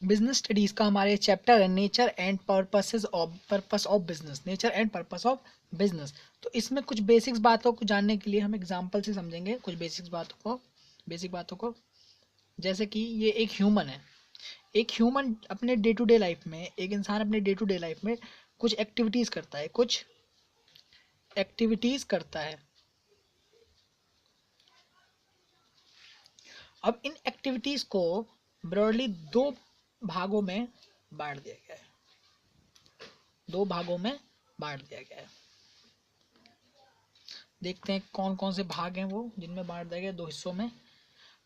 Business studies का हमारे chapter है nature and purpose of business, nature and purpose of business. तो इसमें कुछ बेसिक्स बातों को जानने के लिए हम एग्जांपल से समझेंगे कुछ बेसिक बातों को। जैसे कि ये एक ह्यूमन है, एक ह्यूमन अपने डे टू डे लाइफ में, एक इंसान अपने डे टू डे लाइफ में कुछ एक्टिविटीज करता है, कुछ एक्टिविटीज करता है। अब इन एक्टिविटीज को ब्रॉडली दो भागों में बांट दिया गया है, दो भागों में बांट दिया गया है। देखते हैं कौन कौन से भाग हैं वो जिनमें बांट दिया गया दो हिस्सों में।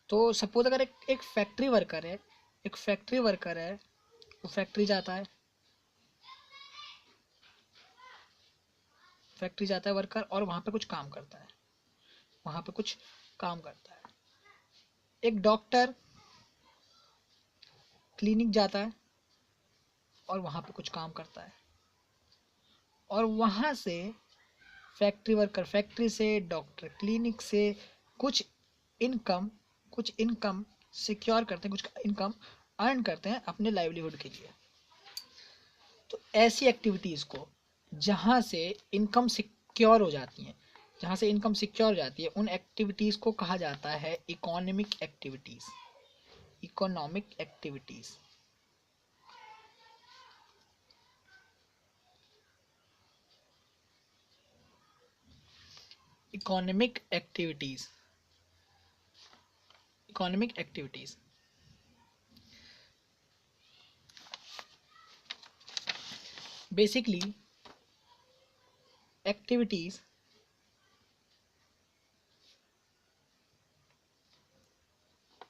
तो सपोज अगर एक फैक्ट्री वर्कर है, एक फैक्ट्री वर्कर है, वो फैक्ट्री जाता है, फैक्ट्री जाता है वर्कर और वहाँ पे कुछ काम करता है, वहाँ पे कुछ काम करता है। एक डॉक्टर क्लिनिक जाता है और वहाँ पे कुछ काम करता है, और वहाँ से फैक्ट्री वर्कर फैक्ट्री से, डॉक्टर क्लिनिक से कुछ इनकम, कुछ इनकम सिक्योर करते हैं, कुछ इनकम अर्न करते हैं अपने लाइवलीहुड के लिए। तो ऐसी एक्टिविटीज़ को जहाँ से इनकम सिक्योर हो जाती हैं, जहाँ से इनकम सिक्योर हो जाती है, उन एक्टिविटीज़ को कहा जाता है economic activities, economic activities. Economic activities, economic activities. Basically activities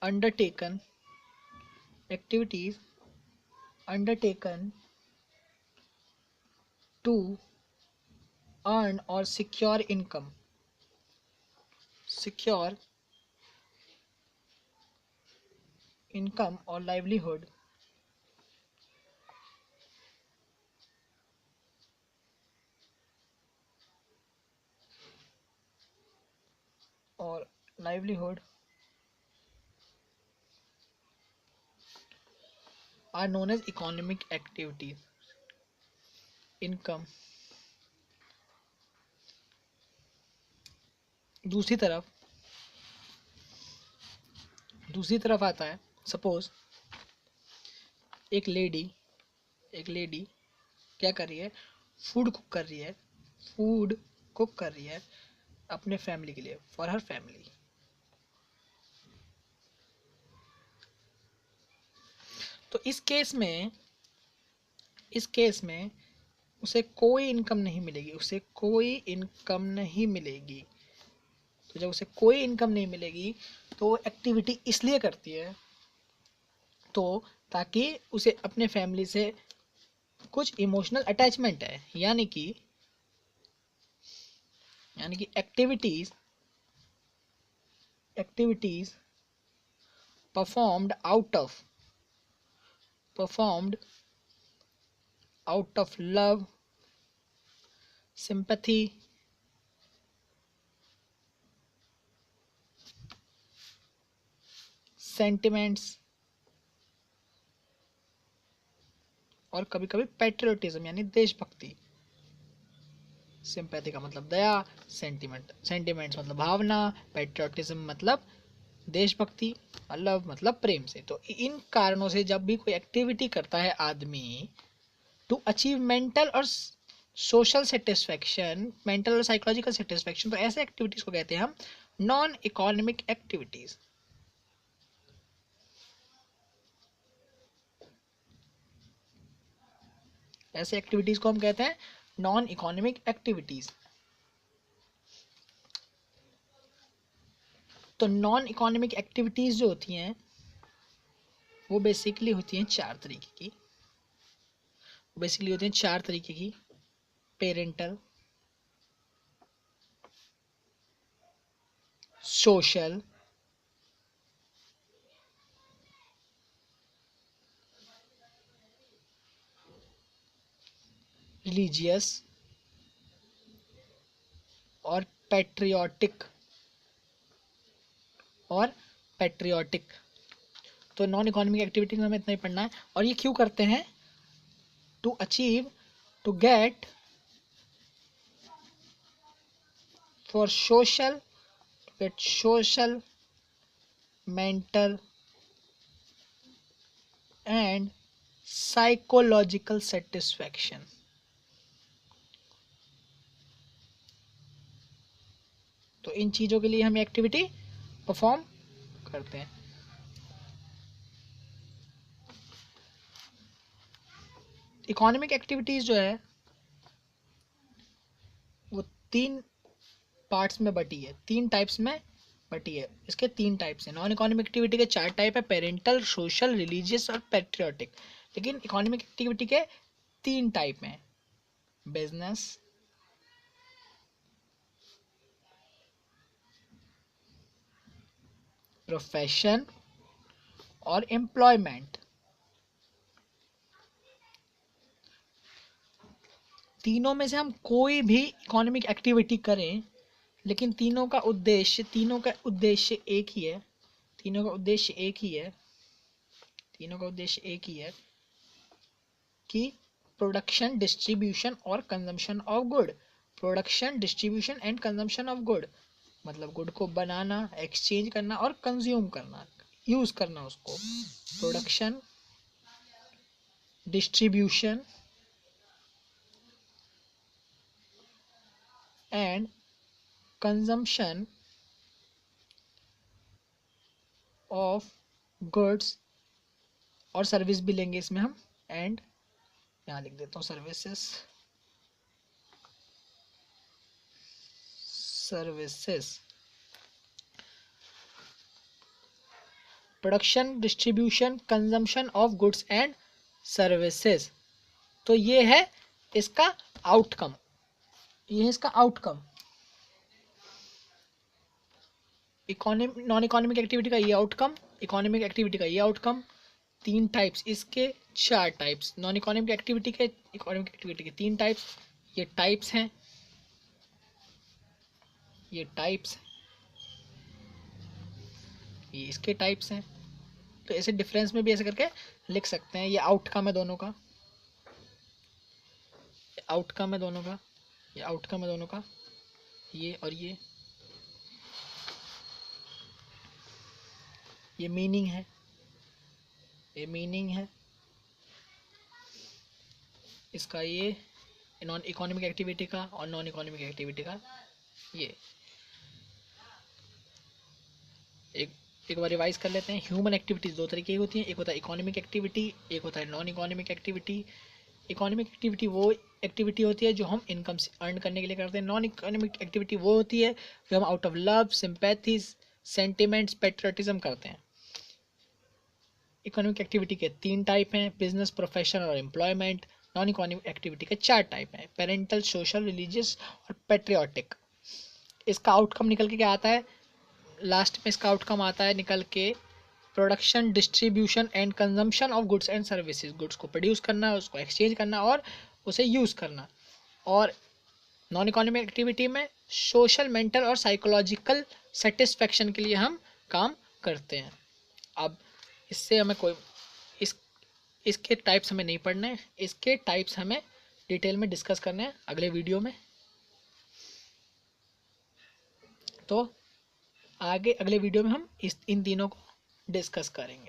undertaken, activities undertaken to earn or secure income, secure income or livelihood or livelihood are known as economic activities. Income। दूसरी तरफ आता है, suppose एक lady क्या कर रही है, food cook कर रही है, फूड कुक कर रही है अपने फैमिली के लिए, फॉर हर फैमिली। तो इस केस में उसे कोई इनकम नहीं मिलेगी, उसे कोई इनकम नहीं मिलेगी। तो जब उसे कोई इनकम नहीं मिलेगी तो वो एक्टिविटी इसलिए करती है तो ताकि उसे अपने फैमिली से कुछ इमोशनल अटैचमेंट है, यानी कि activities activities performed out of love, sympathy, sentiments और कभी कभी पैट्रियोटिज्म यानी देशभक्ति। सिंपैथी का मतलब दया, सेंटिमेंट्स मतलब भावना, पैट्रियोटिज्म मतलब देशभक्ति, लव मतलब प्रेम से। तो इन कारणों से जब भी कोई एक्टिविटी करता है आदमी टू अचीव मेंटल और सोशल सेटिस्फेक्शन, मेंटल और साइकोलॉजिकल सेटिस्फेक्शन, तो ऐसे एक्टिविटीज को कहते हैं हम नॉन इकोनॉमिक एक्टिविटीज। ऐसे एक्टिविटीज को हम कहते हैं नॉन इकोनॉमिक एक्टिविटीज। तो नॉन इकोनॉमिक एक्टिविटीज जो होती हैं वो बेसिकली होती हैं चार तरीके की। पेरेंटल, सोशल, रिलीजियस और पैट्रियोटिक। तो नॉन इकोनॉमिक एक्टिविटी में हमें इतना ही पढ़ना है। और ये क्यों करते हैं? To achieve, to get for social, get social, mental and psychological satisfaction. तो इन चीजों के लिए हम एक्टिविटी परफॉर्म करते हैं। इकोनॉमिक एक्टिविटीज जो है वो 3 पार्ट्स में बटी है, 3 टाइप्स में बटी है। इसके 3 टाइप्स हैं। नॉन इकोनॉमिक एक्टिविटी के 4 टाइप है, पेरेंटल, सोशल, रिलीजियस और पैट्रियोटिक। लेकिन इकोनॉमिक एक्टिविटी के 3 टाइप हैं, बिजनेस, प्रोफेशन और एम्प्लॉयमेंट। तीनों में से हम कोई भी इकोनॉमिक एक्टिविटी करें, लेकिन तीनों का उद्देश्य एक ही है। तीनों का उद्देश्य एक ही है कि प्रोडक्शन, डिस्ट्रीब्यूशन और consumption of good. Production, distribution and consumption of good मतलब गुड को बनाना, एक्सचेंज करना और कंज्यूम करना, यूज करना उसको। Production, distribution and consumption of goods, और सर्विस भी लेंगे इसमें हम, एंड यहाँ लिख देता हूँ services, production, distribution, consumption of goods and services. तो ये है इसका आउटकम, नॉन इकोनॉमिक एक्टिविटी का ये आउटकम, इकोनॉमिक एक्टिविटी का ये आउटकम। 3 टाइप्स, इसके 4 टाइप्स। नॉन इकोनॉमिक एक्टिविटी के, इकोनॉमिक एक्टिविटी के 3 टाइप्स। ये टाइप्स हैं, ये इसके टाइप्स हैं। तो ऐसे डिफरेंस में भी ऐसे करके लिख सकते हैं। ये आउटकम है दोनों का, ये आउटकम है दोनों का, ये और ये मीनिंग है, इसका ये नॉन इकोनॉमिक एक्टिविटी का और नॉन इकोनॉमिक एक्टिविटी का। ये एक बार रिवाइज कर लेते हैं। ह्यूमन एक्टिविटीज 2 तरीके की होती हैं, एक होता है इकोनॉमिक एक्टिविटी, एक होता है non economic activity. Economic activity वो एक्टिविटी होती है जो हम इनकम से अर्न करने के लिए करते हैं। नॉन इकोनॉमिक एक्टिविटी वो होती है जो हम out of love, sympathies, sentiments, patriotism करते हैं। इकोनॉमिक एक्टिविटी के 3 टाइप हैं, बिजनेस, प्रोफेशन और एम्प्लॉयमेंट। नॉन इकोनॉमिक एक्टिविटी के 4 टाइप हैं, पेरेंटल, सोशल, रिलीजियस और पैट्रियोटिक। इसका आउटकम निकल के क्या आता है? लास्ट में इसका आउटकम आता है निकल के production, distribution and consumption of goods and services. Goods को प्रोड्यूस करना, उसको एक्सचेंज करना और उसे यूज करना। और नॉन इकोनॉमिक एक्टिविटी में सोशल, मेंटल और साइकोलॉजिकल सेटिस्फेक्शन के लिए हम काम करते हैं। अब इससे हमें कोई इसके टाइप्स हमें नहीं पढ़ने, इसके टाइप्स हमें डिटेल में डिस्कस करने हैं अगले वीडियो में। तो आगे अगले वीडियो में हम इन तीनों को डिस्कस करेंगे।